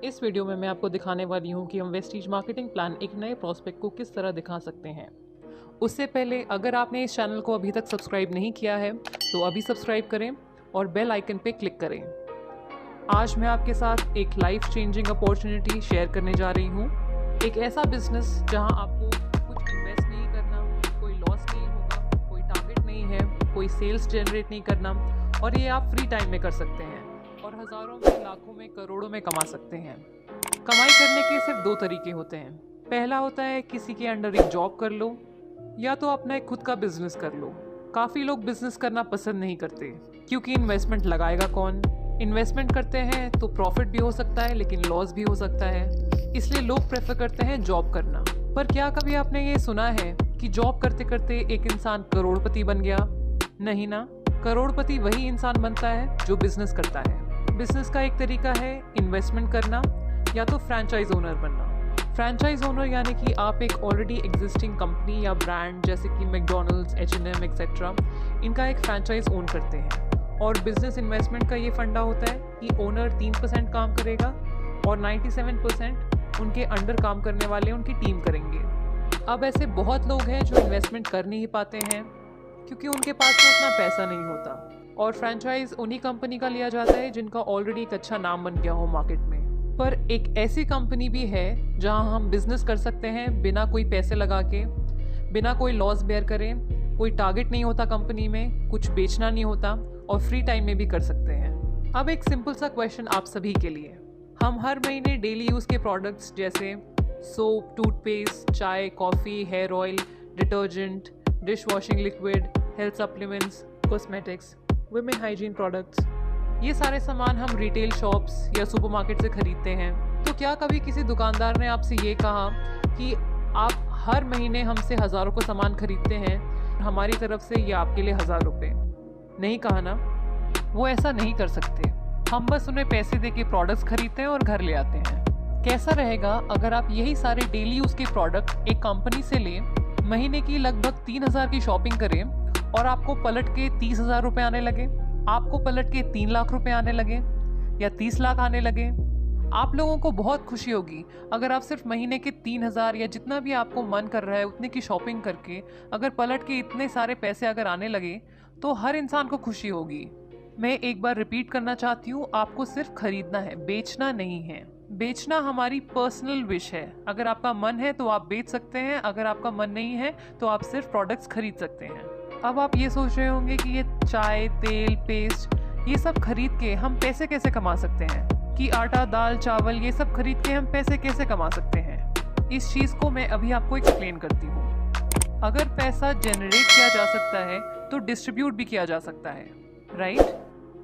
इस वीडियो में मैं आपको दिखाने वाली हूँ कि हम वेस्टीज मार्केटिंग प्लान एक नए प्रॉस्पेक्ट को किस तरह दिखा सकते हैं। उससे पहले अगर आपने इस चैनल को अभी तक सब्सक्राइब नहीं किया है तो अभी सब्सक्राइब करें और बेल आइकन पे क्लिक करें। आज मैं आपके साथ एक लाइफ चेंजिंग अपॉर्चुनिटी शेयर करने जा रही हूँ। एक ऐसा बिजनेस जहाँ आपको कुछ इन्वेस्ट नहीं करना, कोई लॉस नहीं होगा, कोई टारगेट नहीं है, कोई सेल्स जनरेट नहीं करना और ये आप फ्री टाइम में कर सकते हैं और हज़ारों में, लाखों में, करोड़ों में कमा सकते हैं। कमाई करने के सिर्फ दो तरीके होते हैं। पहला होता है किसी के अंडर एक जॉब कर लो या तो अपना एक खुद का बिजनेस कर लो। काफ़ी लोग बिजनेस करना पसंद नहीं करते क्योंकि इन्वेस्टमेंट लगाएगा कौन। इन्वेस्टमेंट करते हैं तो प्रॉफिट भी हो सकता है लेकिन लॉस भी हो सकता है, इसलिए लोग प्रेफर करते हैं जॉब करना। पर क्या कभी आपने ये सुना है कि जॉब करते करते एक इंसान करोड़पति बन गया? नहीं ना। करोड़पति वही इंसान बनता है जो बिजनेस करता है। बिजनेस का एक तरीका है इन्वेस्टमेंट करना या तो फ्रैंचाइज ओनर बनना। फ्रैंचाइज ओनर यानी कि आप एक ऑलरेडी एग्जिस्टिंग कंपनी या ब्रांड जैसे कि मैकडॉनल्ड्स, H&M एक्सेट्रा, इनका एक फ्रैंचाइज ओन करते हैं। और बिजनेस इन्वेस्टमेंट का ये फंडा होता है कि ओनर 3% काम करेगा और 97% उनके अंडर काम करने वाले उनकी टीम करेंगे। अब ऐसे बहुत लोग हैं जो इन्वेस्टमेंट कर नहीं पाते हैं क्योंकि उनके पास में उतना पैसा नहीं होता और फ्रैंचाइज उन्हीं कंपनी का लिया जाता है जिनका ऑलरेडी एक अच्छा नाम बन गया हो मार्केट में। पर एक ऐसी कंपनी भी है जहां हम बिजनेस कर सकते हैं बिना कोई पैसे लगा के, बिना कोई लॉस बेयर करें, कोई टारगेट नहीं होता कंपनी में, कुछ बेचना नहीं होता और फ्री टाइम में भी कर सकते हैं। अब एक सिंपल सा क्वेश्चन आप सभी के लिए। हम हर महीने डेली यूज़ के प्रोडक्ट्स जैसे सोप, टूथपेस्ट, चाय, coffee, hair oil, detergent, dish washing liquid, health supplements, cosmetics, women hygiene products, ये सारे सामान हम रिटेल शॉप्स या सुपरमार्केट से खरीदते हैं। तो क्या कभी किसी दुकानदार ने आपसे ये कहा कि आप हर महीने हमसे हज़ारों को सामान खरीदते हैं, हमारी तरफ से ये आपके लिए 1000 रुपये? नहीं कहा ना। वो ऐसा नहीं कर सकते। हम बस उन्हें पैसे दे के प्रोडक्ट्स खरीदते हैं और घर ले आते हैं। कैसा रहेगा अगर आप यही सारे डेली यूज़ के प्रोडक्ट एक कंपनी से लें, महीने की लगभग 3000 की शॉपिंग करें और आपको पलट के 30,000 रुपये आने लगे, आपको पलट के 3 लाख रुपए आने लगे या 30 लाख आने लगे? आप लोगों को बहुत खुशी होगी अगर आप सिर्फ महीने के 3000 या जितना भी आपको मन कर रहा है उतने की शॉपिंग करके अगर पलट के इतने सारे पैसे अगर आने लगे तो हर इंसान को खुशी होगी। मैं एक बार रिपीट करना चाहती हूँ, आपको सिर्फ खरीदना है, बेचना नहीं है। बेचना हमारी पर्सनल विश है। अगर आपका मन है तो आप बेच सकते हैं, अगर आपका मन नहीं है तो आप सिर्फ प्रोडक्ट्स खरीद सकते हैं। अब आप ये सोच रहे होंगे कि ये चाय, तेल, पेस्ट, ये सब खरीद के हम पैसे कैसे कमा सकते हैं, कि आटा, दाल, चावल ये सब खरीद के हम पैसे कैसे कमा सकते हैं। इस चीज़ को मैं अभी आपको एक्सप्लेन करती हूँ। अगर पैसा जनरेट किया जा सकता है तो डिस्ट्रीब्यूट भी किया जा सकता है, राइट?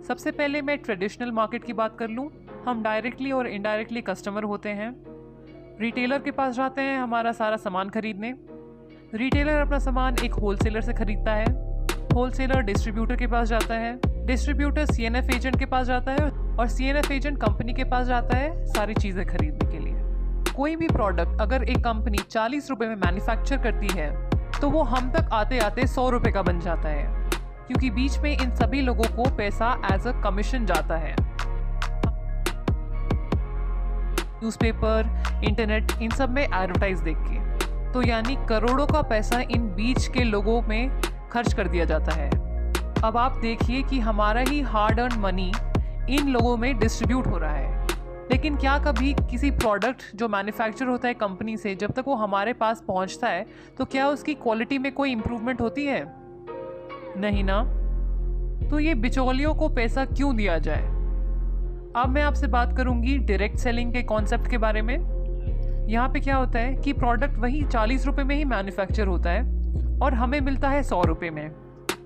सबसे पहले मैं ट्रेडिशनल मार्केट की बात कर लूँ। हम डायरेक्टली और इनडायरेक्टली कस्टमर होते हैं। रिटेलर के पास जाते हैं हमारा सारा सामान खरीदने। रिटेलर अपना सामान एक होलसेलर से खरीदता है, होलसेलर डिस्ट्रीब्यूटर के पास जाता है, डिस्ट्रीब्यूटर CNF एजेंट के पास जाता है और CNF एजेंट कंपनी के पास जाता है सारी चीज़ें खरीदने के लिए। कोई भी प्रोडक्ट अगर एक कंपनी 40 रुपये में मैन्युफैक्चर करती है तो वो हम तक आते आते 100 रुपये का बन जाता है क्योंकि बीच में इन सभी लोगों को पैसा एज अ कमीशन जाता है। न्यूज़पेपर, इंटरनेट, इन सब में एडवर्टाइज देख के, तो यानी करोड़ों का पैसा इन बीच के लोगों में खर्च कर दिया जाता है। अब आप देखिए कि हमारा ही हार्ड अर्न मनी इन लोगों में डिस्ट्रीब्यूट हो रहा है। लेकिन क्या कभी किसी प्रोडक्ट जो मैन्युफैक्चर होता है कंपनी से जब तक वो हमारे पास पहुंचता है तो क्या उसकी क्वालिटी में कोई इम्प्रूवमेंट होती है? नहीं ना। तो ये बिचौलियों को पैसा क्यों दिया जाए? अब मैं आपसे बात करूंगी डायरेक्ट सेलिंग के कॉन्सेप्ट के बारे में। यहाँ पे क्या होता है कि प्रोडक्ट वही 40 रुपये में ही मैन्युफैक्चर होता है और हमें मिलता है 100 रुपये में,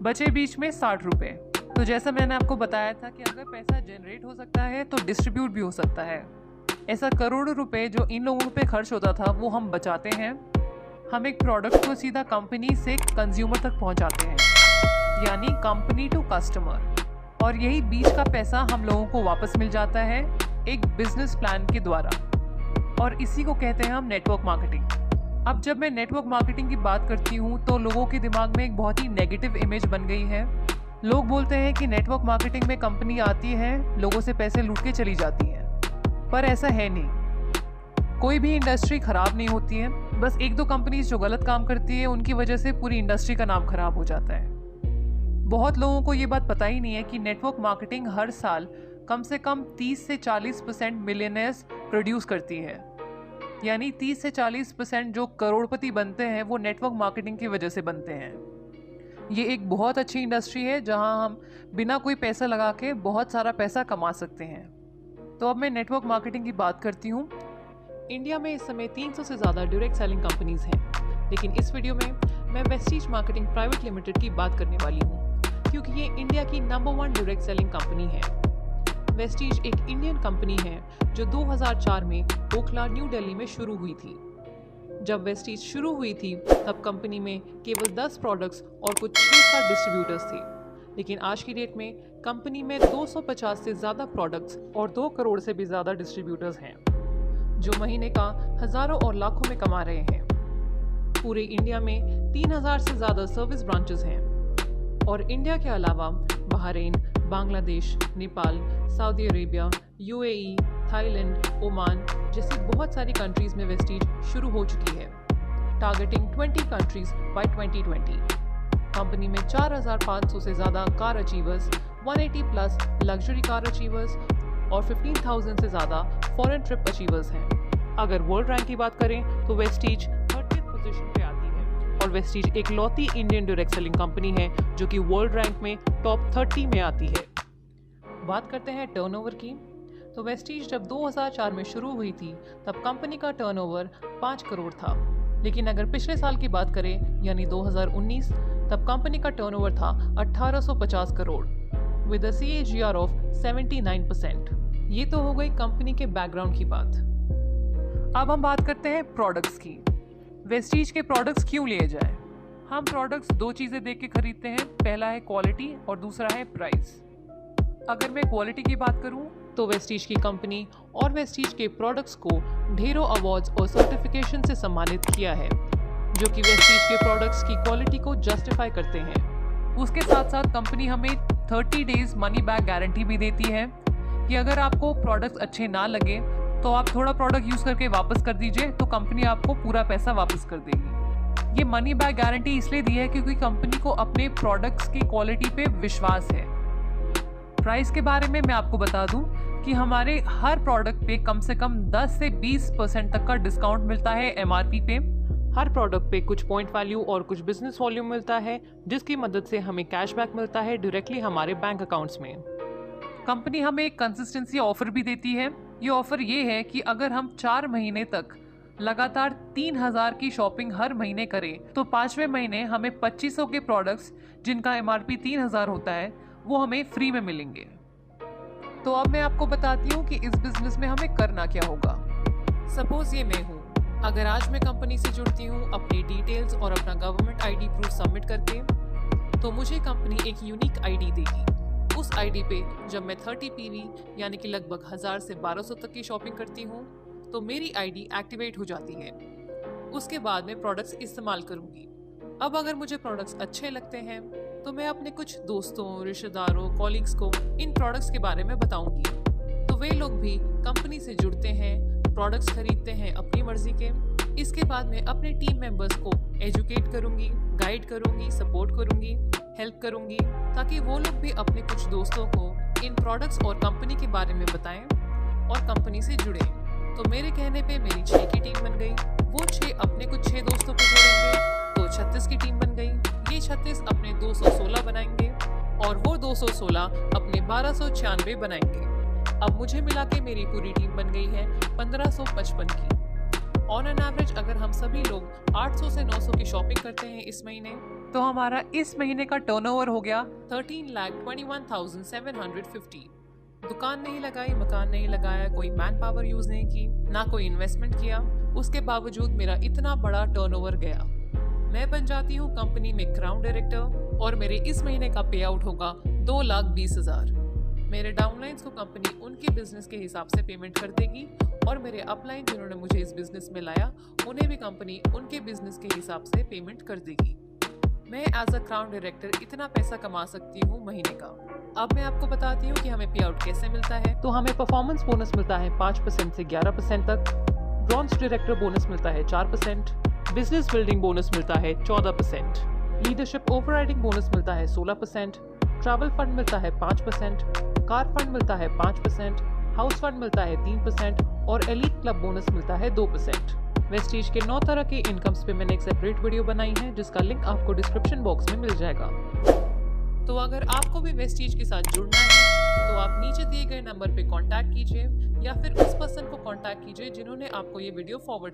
बचे बीच में 60 रुपये। तो जैसा मैंने आपको बताया था कि अगर पैसा जनरेट हो सकता है तो डिस्ट्रीब्यूट भी हो सकता है। ऐसा करोड़ों रुपए जो इन लोगों पे खर्च होता था वो हम बचाते हैं। हम एक प्रोडक्ट को सीधा कंपनी से कंज्यूमर तक पहुंचाते हैं, यानी कंपनी टू कस्टमर, और यही बीच का पैसा हम लोगों को वापस मिल जाता है एक बिजनेस प्लान के द्वारा, और इसी को कहते हैं हम नेटवर्क मार्केटिंग। अब जब मैं नेटवर्क मार्केटिंग की बात करती हूँ तो लोगों के दिमाग में एक बहुत ही नेगेटिव इमेज बन गई है। लोग बोलते हैं कि नेटवर्क मार्केटिंग में कंपनी आती है, लोगों से पैसे लूट के चली जाती है। पर ऐसा है नहीं। कोई भी इंडस्ट्री खराब नहीं होती है, बस एक दो कंपनीज जो गलत काम करती है उनकी वजह से पूरी इंडस्ट्री का नाम खराब हो जाता है। बहुत लोगों को ये बात पता ही नहीं है कि नेटवर्क मार्केटिंग हर साल कम से कम 30 से 40% मिलियनेयर्स प्रोड्यूस करती है। यानी 30 से 40% जो करोड़पति बनते हैं वो नेटवर्क मार्केटिंग की वजह से बनते हैं। ये एक बहुत अच्छी इंडस्ट्री है जहां हम बिना कोई पैसा लगा के बहुत सारा पैसा कमा सकते हैं। तो अब मैं नेटवर्क मार्केटिंग की बात करती हूँ। इंडिया में इस समय 300 से ज़्यादा डायरेक्ट सेलिंग कंपनीज हैं, लेकिन इस वीडियो में मैं वेस्टीज मार्केटिंग प्राइवेट लिमिटेड की बात करने वाली हूँ, क्योंकि ये इंडिया की नंबर 1 डायरेक्ट सेलिंग कंपनी है। वेस्टीज एक इंडियन कंपनी है जो 2004 में ओखला, न्यू दिल्ली में शुरू हुई थी। जब वेस्टीज शुरू हुई थी तब कंपनी में केवल 10 प्रोडक्ट्स और कुछ 6-7 डिस्ट्रीब्यूटर्स थे, लेकिन आज की डेट में कंपनी में 250 से ज़्यादा प्रोडक्ट्स और 2 करोड़ से भी ज़्यादा डिस्ट्रीब्यूटर्स हैं, जो महीने का हज़ारों और लाखों में कमा रहे हैं। पूरे इंडिया में 3000 से ज़्यादा सर्विस ब्रांचेस हैं और इंडिया के अलावा Bahrain, Bangladesh, Nepal, Saudi Arabia, UAE, Thailand, Oman जैसी बहुत सारी कंट्रीज़ में वेस्टीज शुरू हो चुकी है, टारगेटिंग 20 कंट्रीज़ बाय 2020। कंपनी में 4500 से ज़्यादा car achievers, 180 plus luxury car achievers और 15,000 से ज़्यादा फॉरेन ट्रिप अचीवर्स हैं। अगर वर्ल्ड रैंक की बात करें तो वेस्टीज 30th पोजीशन पे आती है और वेस्टीज एक लौती इंडियन डायरेक्ट सेलिंग कंपनी है जो कि वर्ल्ड रैंक में टॉप 30 में आती है। बात करते हैं टर्नओवर की, तो वेस्टीज जब 2004 में शुरू हुई थी तब कंपनी का टर्नओवर 5 करोड़ था, लेकिन अगर पिछले साल की बात करें यानी 2019, तब कंपनी का टर्नओवर था 1850 crore with a CAGR of 79%। ये तो हो गई कंपनी के बैकग्राउंड की बात। अब हम बात करते हैं प्रोडक्ट्स की। वेस्टीज के प्रोडक्ट्स क्यों लिए जाए? हम प्रोडक्ट्स 2 चीज़ें देख के खरीदते हैं, पहला है क्वालिटी और दूसरा है प्राइस। अगर मैं क्वालिटी की बात करूं तो वेस्टीज की कंपनी और वेस्टीज के प्रोडक्ट्स को ढेरों अवार्ड्स और सर्टिफिकेशन से सम्मानित किया है, जो कि वेस्टीज के प्रोडक्ट्स की क्वालिटी को जस्टिफाई करते हैं। उसके साथ साथ कंपनी हमें 30 डेज मनी बैक गारंटी भी देती है कि अगर आपको प्रोडक्ट्स अच्छे ना लगे तो आप थोड़ा प्रोडक्ट यूज़ करके वापस कर दीजिए, तो कंपनी आपको पूरा पैसा वापस कर देगी। ये मनी बैक गारंटी इसलिए दी है क्योंकि कंपनी को अपने प्रोडक्ट्स की क्वालिटी पे विश्वास है। प्राइस के बारे में मैं आपको बता दूं कि हमारे हर प्रोडक्ट पे कम से कम 10 से 20% तक का डिस्काउंट मिलता है MRP पे। हर प्रोडक्ट पे कुछ पॉइंट वैल्यू और कुछ बिजनेस वॉल्यूम मिलता है, जिसकी मदद से हमें कैशबैक मिलता है डायरेक्टली हमारे बैंक अकाउंट्स में। कंपनी हमें एक कंसिस्टेंसी ऑफर भी देती है। ये ऑफर ये है कि अगर हम 4 महीने तक लगातार 3000 की शॉपिंग हर महीने करें तो 5वें महीने हमें 2500 के प्रोडक्ट्स जिनका MRP 3000 होता है वो हमें फ्री में मिलेंगे। तो अब मैं आपको बताती हूँ कि इस बिजनेस में हमें करना क्या होगा। सपोज ये मैं हूँ, अगर आज मैं कंपनी से जुड़ती हूँ अपनी डिटेल्स और अपना गवर्नमेंट ID प्रूफ सबमिट करके, तो मुझे कंपनी एक यूनिक ID देगी। उस ID पे जब मैं 30 PV यानी कि लगभग 1000 से 1200 तक की शॉपिंग करती हूँ तो मेरी ID एक्टिवेट हो जाती है। उसके बाद मैं प्रोडक्ट्स इस्तेमाल करूँगी। अब अगर मुझे प्रोडक्ट्स अच्छे लगते हैं तो मैं अपने कुछ दोस्तों, रिश्तेदारों, कॉलीग्स को इन प्रोडक्ट्स के बारे में बताऊंगी, तो वे लोग भी कंपनी से जुड़ते हैं, प्रोडक्ट्स खरीदते हैं अपनी मर्जी के। इसके बाद मैं अपने टीम मेंबर्स को एजुकेट करूंगी, गाइड करूंगी, सपोर्ट करूंगी, हेल्प करूंगी, ताकि वो लोग भी अपने कुछ दोस्तों को इन प्रोडक्ट्स और कंपनी के बारे में बताएं और कंपनी से जुड़ें। तो मेरे कहने पे मेरी 6 की टीम बन गई, वो 6 अपने कुछ 6 दोस्तों को जोड़ेंगे तो 36 की टीम बन गई। ये 36 अपने 216 बनाएंगे और वो 216 अपने 1296 बनाएंगे। अब मुझे मिला के मेरी पूरी टीम बन गई है 1555 की। ऑन एन एवरेज अगर हम सभी लोग 800 से 900 की शॉपिंग करते हैं इस महीने, तो हमारा इस महीने का टर्नओवर हो गया 13,21,750। दुकान नहीं लगाई, मकान नहीं लगाया, कोई मैन पावर यूज नहीं की, ना कोई इन्वेस्टमेंट किया, उसके बावजूद मेरा इतना बड़ा टर्नओवर गया। मैं बन जाती हूँ कंपनी में क्राउन डायरेक्टर और मेरे इस महीने का पे आउट होगा 2,20,000। मेरे डाउनलाइंस को कंपनी उनके बिजनेस के हिसाब से पेमेंट कर देगी और मेरे अपलाइन जिन्होंने मुझे इस बिजनेस में लाया उन्हें भी कंपनी उनके बिजनेस के हिसाब से पेमेंट कर देगी। मैं एज अ क्राउन डायरेक्टर इतना पैसा कमा सकती हूँ महीने का। अब मैं आपको बताती हूँ कि हमें पे आउट कैसे मिलता है। तो हमें परफॉर्मेंस बोनस मिलता है 5% से 11% तक, ब्रॉन्ज डायरेक्टर बोनस मिलता है 4%, बिजनेस बिल्डिंग बोनस मिलता है 14%, लीडरशिप ओवरराइडिंग बोनस मिलता है 16%, ट्रैवल फंड मिलता है 5%, कार फंड मिलता है 5%, हाउस फंड मिलता है 3% और एलीट क्लब बोनस मिलता है 2%। वेस्टीज के 9 तरह के इनकम्स पे मैंने एक सेपरेट वीडियो बनाई है जिसका लिंक आपको डिस्क्रिप्शन बॉक्स में मिल जाएगा। तो अगर आपको भी वेस्टीज के साथ जुड़ना है तो आप नीचे दिए गए नंबर पे कांटेक्ट कीजिए या फिर उस पर्सन को कांटेक्ट कीजिए जिन्होंने आपको ये वीडियो फॉरवर्ड